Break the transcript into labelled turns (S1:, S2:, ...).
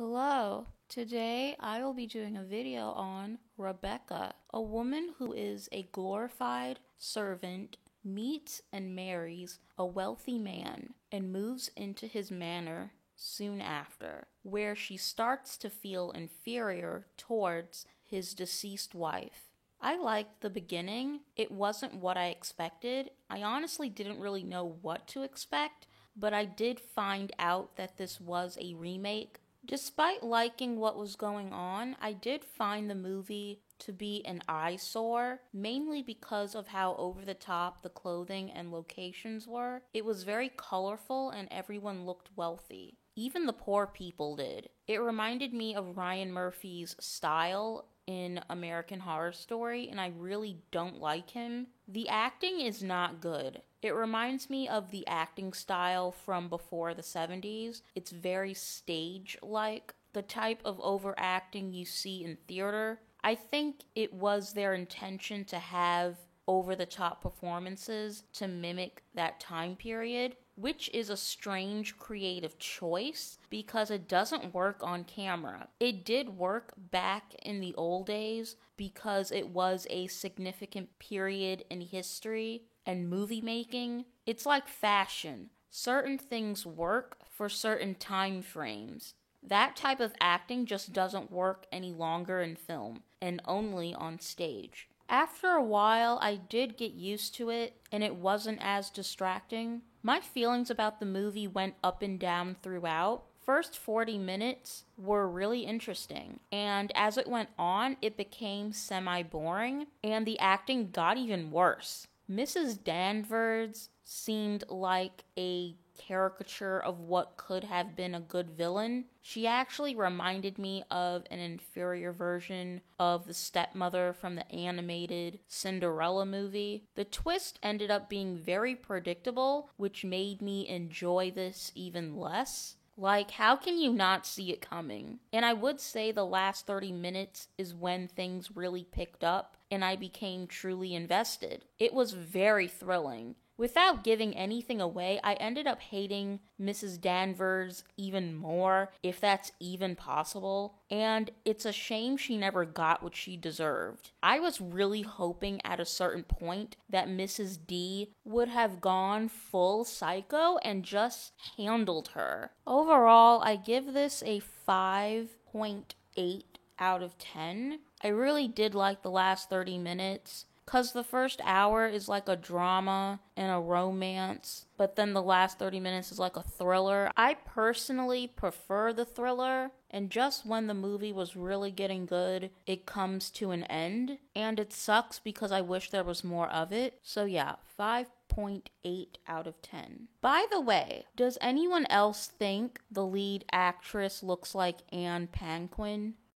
S1: Hello. Today I will be doing a video on Rebecca, a woman who is a glorified servant, meets and marries a wealthy man, and moves into his manor soon after, where she starts to feel inferior towards his deceased wife. I liked the beginning. It wasn't what I expected. I honestly didn't really know what to expect, but I did find out that this was a remake. Despite liking what was going on, I did find the movie to be an eyesore, mainly because of how over the top the clothing and locations were. It was very colorful and everyone looked wealthy. Even the poor people did. It reminded me of Ryan Murphy's style in American Horror Story, and I really don't like him. The acting is not good. It reminds me of the acting style from before the 70s. It's very stage-like, the type of overacting you see in theater. I think it was their intention to have over-the-top performances to mimic that time period, which is a strange creative choice because it doesn't work on camera. It did work back in the old days because it was a significant period in history and movie making. It's like fashion. Certain things work for certain time frames. That type of acting just doesn't work any longer in film and only on stage. After a while, I did get used to it, and it wasn't as distracting. My feelings about the movie went up and down throughout. First 40 minutes were really interesting, and as it went on, it became semi-boring, and the acting got even worse. Mrs. Danvers seemed like a caricature of what could have been a good villain. She actually reminded me of an inferior version of the stepmother from the animated Cinderella movie. The twist ended up being very predictable, which made me enjoy this even less. Like, how can you not see it coming? And I would say the last 30 minutes is when things really picked up and I became truly invested. It was very thrilling. Without giving anything away, I ended up hating Mrs. Danvers even more, if that's even possible, and it's a shame she never got what she deserved. I was really hoping at a certain point that Mrs. D would have gone full psycho and just handled her. Overall, I give this a 5.8 out of 10. I really did like the last 30 minutes. Because the first hour is like a drama and a romance, but then the last 30 minutes is like a thriller. I personally prefer the thriller, and just when the movie was really getting good, it comes to an end, and it sucks because I wish there was more of it. So yeah, 5.8 out of 10. By the way, does anyone else think the lead actress looks like Anne Paquin?